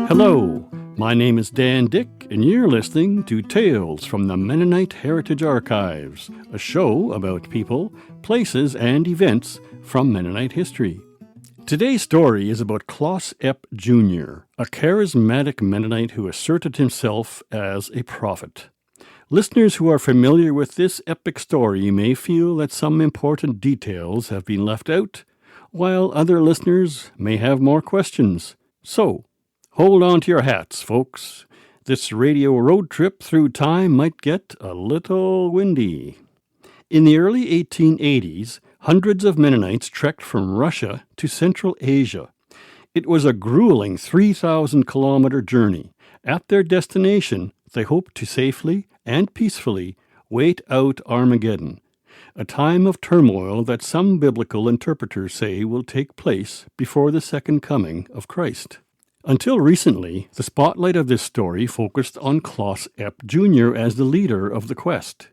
Hello, my name is Dan Dyck, and you're listening to Tales from the Mennonite Heritage Archives, a show about people, places, and events from Mennonite history. Today's story is about Claas Epp Jr., a charismatic Mennonite who asserted himself as a prophet. Listeners who are familiar with this epic story may feel that some important details have been left out, while other listeners may have more questions. So, hold on to your hats, folks. This radio road trip through time might get a little windy. In the early 1880s, hundreds of Mennonites trekked from Russia to Central Asia. It was a grueling 3,000-kilometer journey. At their destination, they hoped to safely and peacefully wait out Armageddon, a time of turmoil that some biblical interpreters say will take place before the second coming of Christ. Until recently, the spotlight of this story focused on Claas Epp Jr. as the leader of the quest.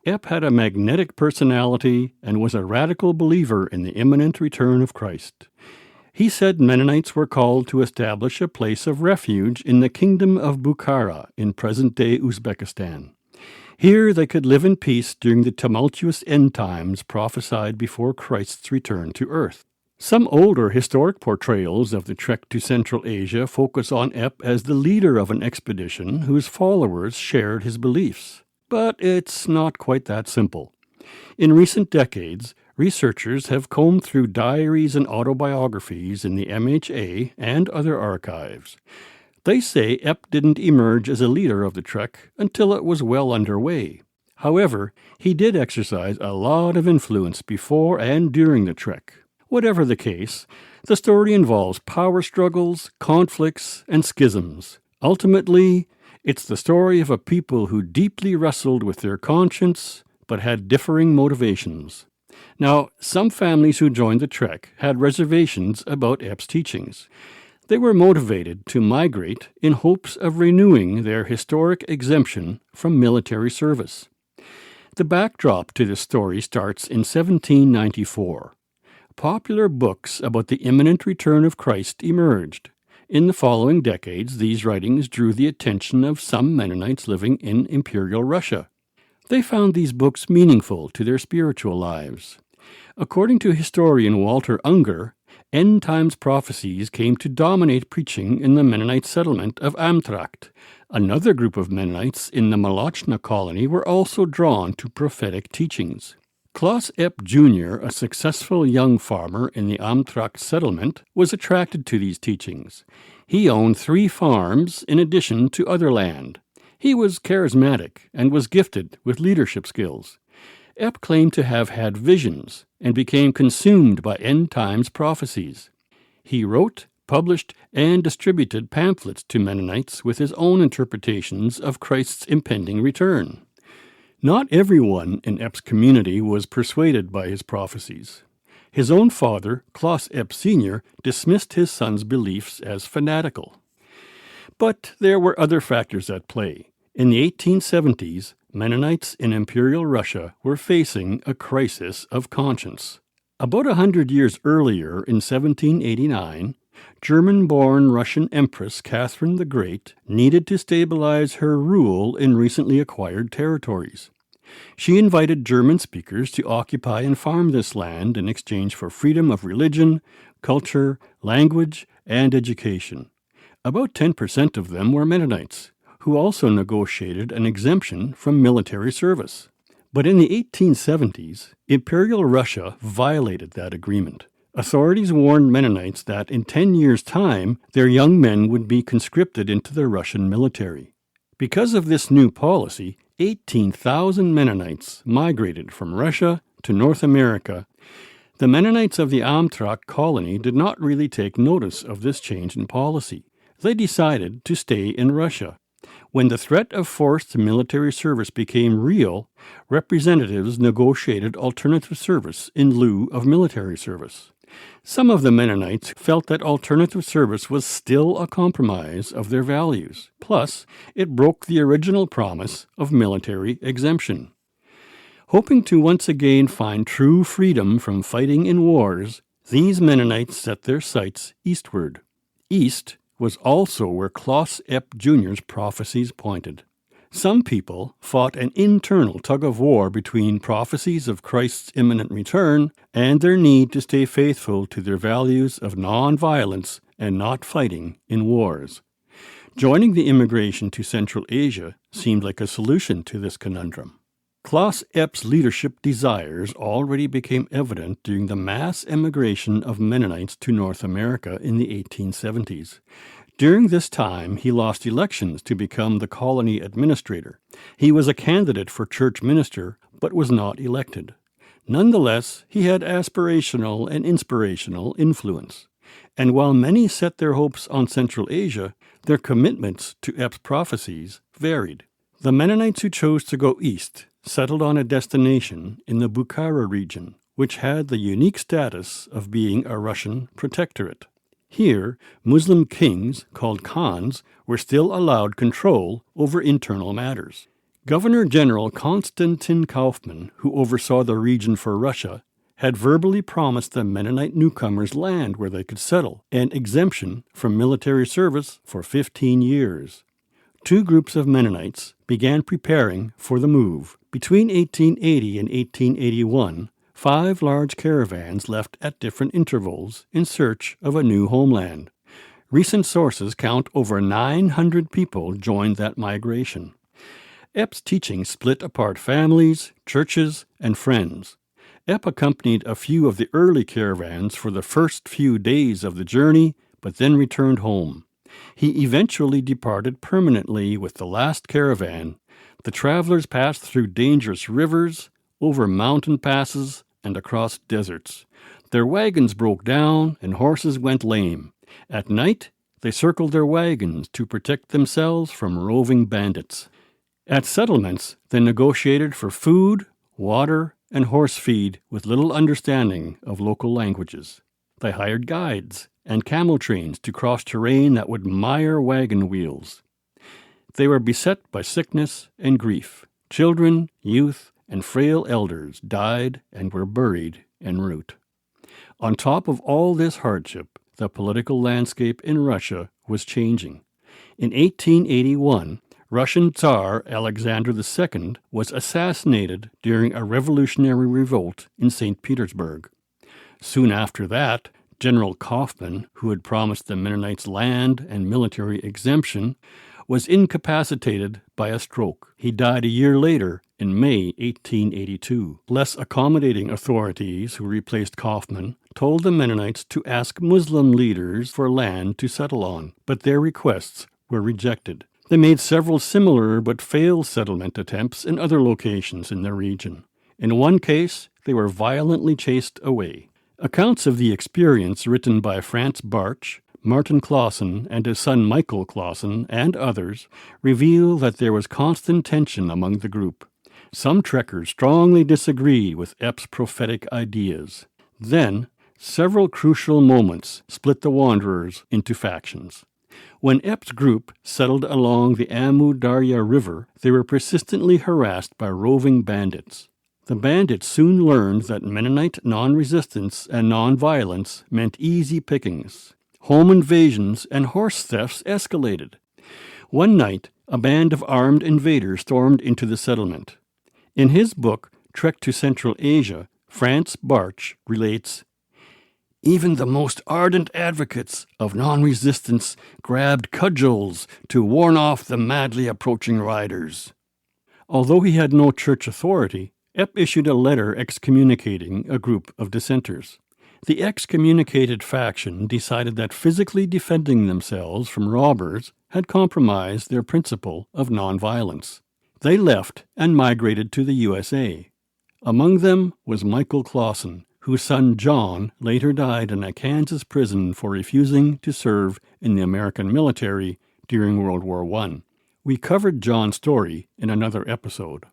Epp had a magnetic personality and was a radical believer in the imminent return of Christ. He said Mennonites were called to establish a place of refuge in the kingdom of Bukhara in present-day Uzbekistan. Here they could live in peace during the tumultuous end times prophesied before Christ's return to earth. Some older historic portrayals of the trek to Central Asia focus on Epp as the leader of an expedition whose followers shared his beliefs. But it's not quite that simple. In recent decades, researchers have combed through diaries and autobiographies in the MHA and other archives. They say Epp didn't emerge as a leader of the trek until it was well underway. However, he did exercise a lot of influence before and during the trek. Whatever the case, the story involves power struggles, conflicts, and schisms. Ultimately, it's the story of a people who deeply wrestled with their conscience, but had differing motivations. Now, some families who joined the trek had reservations about Epp's teachings. They were motivated to migrate in hopes of renewing their historic exemption from military service. The backdrop to this story starts in 1794. Popular books about the imminent return of Christ emerged. In the following decades, these writings drew the attention of some Mennonites living in Imperial Russia. They found these books meaningful to their spiritual lives. According to historian Walter Unger, end times prophecies came to dominate preaching in the Mennonite settlement of Amtracht. Another group of Mennonites in the Molochna colony were also drawn to prophetic teachings. Claas Epp Jr., a successful young farmer in the Amtracht settlement, was attracted to these teachings. He owned 3 farms in addition to other land. He was charismatic and was gifted with leadership skills. Epp claimed to have had visions and became consumed by end times prophecies. He wrote, published, and distributed pamphlets to Mennonites with his own interpretations of Christ's impending return. Not everyone in Epp's community was persuaded by his prophecies. His own father, Claas Epp Sr., dismissed his son's beliefs as fanatical. But there were other factors at play. In the 1870s, Mennonites in Imperial Russia were facing a crisis of conscience. About 100 years earlier, in 1789, German-born Russian Empress Catherine the Great needed to stabilize her rule in recently acquired territories. She invited German speakers to occupy and farm this land in exchange for freedom of religion, culture, language, and education. About 10% of them were Mennonites, who also negotiated an exemption from military service. But in the 1870s, Imperial Russia violated that agreement. Authorities warned Mennonites that in 10 years' time, their young men would be conscripted into the Russian military. Because of this new policy, 18,000 Mennonites migrated from Russia to North America. The Mennonites of the Amtracht colony did not really take notice of this change in policy. They decided to stay in Russia. When the threat of forced military service became real, representatives negotiated alternative service in lieu of military service. Some of the Mennonites felt that alternative service was still a compromise of their values. Plus, it broke the original promise of military exemption. Hoping to once again find true freedom from fighting in wars, These Mennonites set their sights eastward. East was also where Claas Epp Jr.'s prophecies pointed. Some people fought an internal tug-of-war between prophecies of Christ's imminent return and their need to stay faithful to their values of nonviolence and not fighting in wars. Joining the immigration to Central Asia seemed like a solution to this conundrum. Claas Epp's leadership desires already became evident during the mass emigration of Mennonites to North America in the 1870s. During this time, he lost elections to become the colony administrator. He was a candidate for church minister, but was not elected. Nonetheless, he had aspirational and inspirational influence. And while many set their hopes on Central Asia, their commitments to Epp's prophecies varied. The Mennonites who chose to go east settled on a destination in the Bukhara region, which had the unique status of being a Russian protectorate. Here, Muslim kings, called Khans, were still allowed control over internal matters. Governor-General Konstantin Kaufmann, who oversaw the region for Russia, had verbally promised the Mennonite newcomers land where they could settle and exemption from military service for 15 years. Two groups of Mennonites began preparing for the move. Between 1880 and 1881, 5 large caravans left at different intervals in search of a new homeland. Recent sources count over 900 people joined that migration. Epp's teaching split apart families, churches, and friends. Epp accompanied a few of the early caravans for the first few days of the journey, but then returned home. He eventually departed permanently with the last caravan. The travelers passed through dangerous rivers, over mountain passes, and across deserts. Their wagons broke down and horses went lame. At night, they circled their wagons to protect themselves from roving bandits. At settlements, they negotiated for food, water, and horse feed with little understanding of local languages. They hired guides and camel trains to cross terrain that would mire wagon wheels. They were beset by sickness and grief. Children, youth, and frail elders died and were buried en route. On top of all this hardship, the political landscape in Russia was changing. In 1881, Russian Tsar Alexander II was assassinated during a revolutionary revolt in St. Petersburg. Soon after that, General Kaufmann, who had promised the Mennonites land and military exemption, was incapacitated by a stroke. He died a year later, in May 1882. Less accommodating authorities who replaced Kaufmann told the Mennonites to ask Muslim leaders for land to settle on, but their requests were rejected. They made several similar but failed settlement attempts in other locations in the region. In one case, they were violently chased away. Accounts of the experience written by Franz Bartsch, Martin Clausen, and his son Michael Clausen, and others, reveal that there was constant tension among the group. Some trekkers strongly disagree with Epp's prophetic ideas. Then, several crucial moments split the wanderers into factions. When Epp's group settled along the Amu Darya River, they were persistently harassed by roving bandits. The bandits soon learned that Mennonite non-resistance and non-violence meant easy pickings. Home invasions and horse thefts escalated. One night, a band of armed invaders stormed into the settlement. In his book, Trek to Central Asia, Franz Bartsch relates, "Even the most ardent advocates of non-resistance grabbed cudgels to warn off the madly approaching riders." Although he had no church authority, Epp issued a letter excommunicating a group of dissenters. The excommunicated faction decided that physically defending themselves from robbers had compromised their principle of nonviolence. They left and migrated to the USA. Among them was Michael Clausen, whose son John later died in a Kansas prison for refusing to serve in the American military during World War I. We covered John's story in another episode.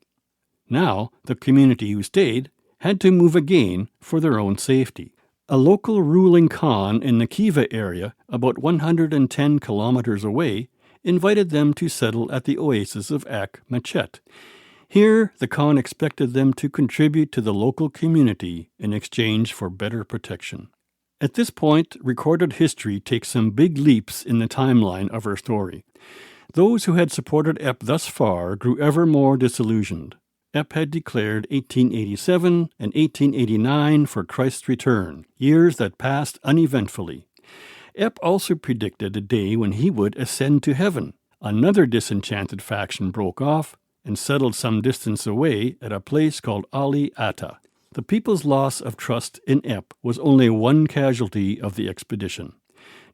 Now, the community who stayed had to move again for their own safety. A local ruling Khan in the Khiva area, about 110 kilometers away, invited them to settle at the oasis of Ak Machet. Here, the Khan expected them to contribute to the local community in exchange for better protection. At this point, recorded history takes some big leaps in the timeline of her story. Those who had supported Epp thus far grew ever more disillusioned. Epp had declared 1887 and 1889 for Christ's return, years that passed uneventfully. Epp also predicted a day when he would ascend to heaven. Another disenchanted faction broke off and settled some distance away at a place called Ali Atta. The people's loss of trust in Epp was only one casualty of the expedition.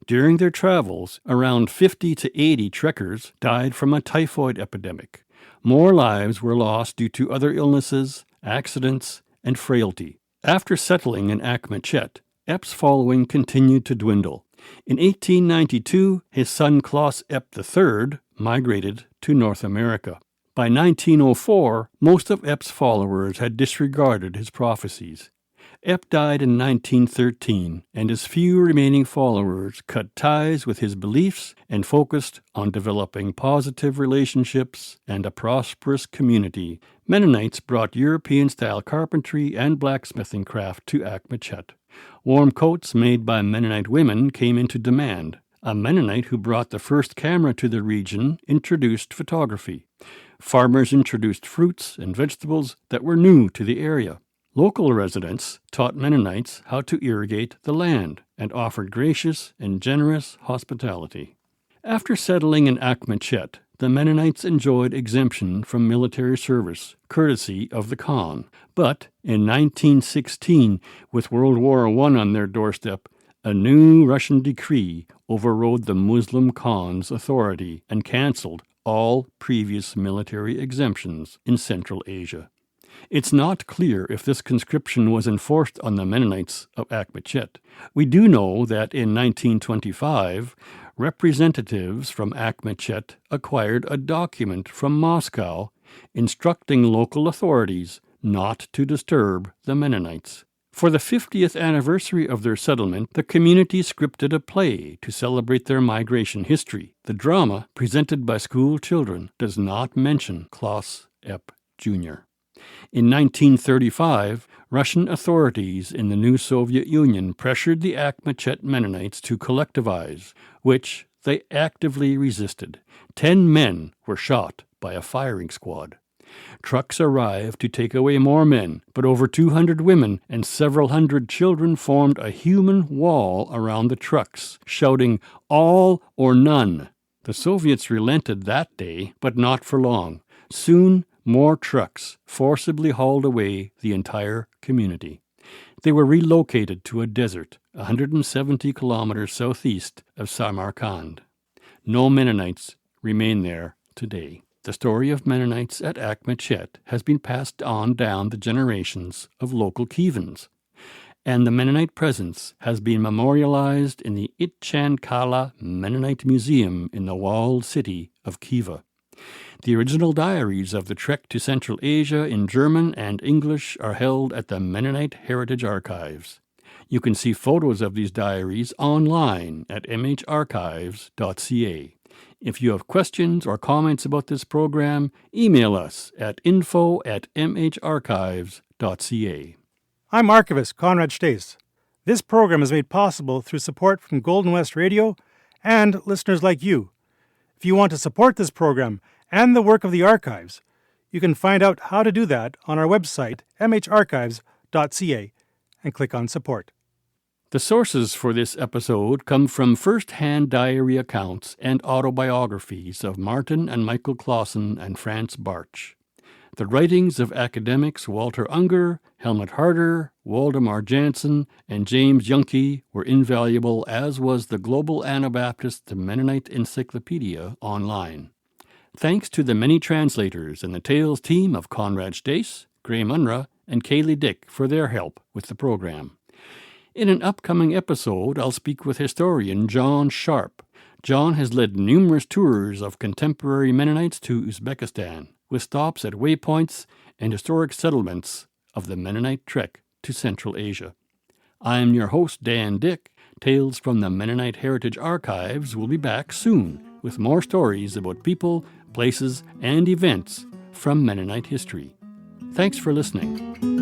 During their travels, around 50 to 80 trekkers died from a typhoid epidemic. More lives were lost due to other illnesses, accidents, and frailty. After settling in Akmachet, Epp's following continued to dwindle. In 1892, his son Claas Epp Jr. migrated to North America. By 1904, most of Epp's followers had disregarded his prophecies. Epp died in 1913, and his few remaining followers cut ties with his beliefs and focused on developing positive relationships and a prosperous community. Mennonites brought European-style carpentry and blacksmithing craft to Akmachet. Warm coats made by Mennonite women came into demand. A Mennonite who brought the first camera to the region introduced photography. Farmers introduced fruits and vegetables that were new to the area. Local residents taught Mennonites how to irrigate the land and offered gracious and generous hospitality. After settling in Akmachet, the Mennonites enjoyed exemption from military service, courtesy of the Khan. But in 1916, with World War I on their doorstep, a new Russian decree overrode the Muslim Khan's authority and cancelled all previous military exemptions in Central Asia. It's not clear if this conscription was enforced on the Mennonites of Akmachet. We do know that in 1925, representatives from Akmachet acquired a document from Moscow instructing local authorities not to disturb the Mennonites. For the 50th anniversary of their settlement, the community scripted a play to celebrate their migration history. The drama, presented by school children, does not mention Claas Epp Jr. In 1935, Russian authorities in the new Soviet Union pressured the Akmachet Mennonites to collectivize, which they actively resisted. 10 men were shot by a firing squad. Trucks arrived to take away more men, but over 200 women and several hundred children formed a human wall around the trucks, shouting, "All or none." The Soviets relented that day, but not for long. Soon, more trucks forcibly hauled away the entire community. They were relocated to a desert 170 kilometers southeast of Samarkand. No Mennonites remain there today. The story of Mennonites at Akmachet has been passed on down the generations of local Kivans, and the Mennonite presence has been memorialized in the Itchan Kala Mennonite Museum in the walled city of Khiva. The original diaries of the trek to Central Asia in German and English are held at the Mennonite Heritage Archives. You can see photos of these diaries online at mharchives.ca. If you have questions or comments about this program, email us at info@mharchives.ca. I'm Archivist Conrad Stace. This program is made possible through support from Golden West Radio and listeners like you. If you want to support this program and the work of the archives, you can find out how to do that on our website, mharchives.ca, and click on Support. The sources for this episode come from first-hand diary accounts and autobiographies of Martin and Michael Clausen and Franz Bartsch. The writings of academics Walter Unger, Helmut Harder, Waldemar Jansen, and James Junke were invaluable, as was the Global Anabaptist Mennonite Encyclopedia online. Thanks to the many translators and the Tales team of Conrad Stace, Graham Unruh, and Kaylee Dick for their help with the program. In an upcoming episode, I'll speak with historian John Sharp. John has led numerous tours of contemporary Mennonites to Uzbekistan, with stops at waypoints and historic settlements of the Mennonite trek to Central Asia. I'm your host, Dan Dyck. Tales from the Mennonite Heritage Archives will be back soon with more stories about people, places, and events from Mennonite history. Thanks for listening.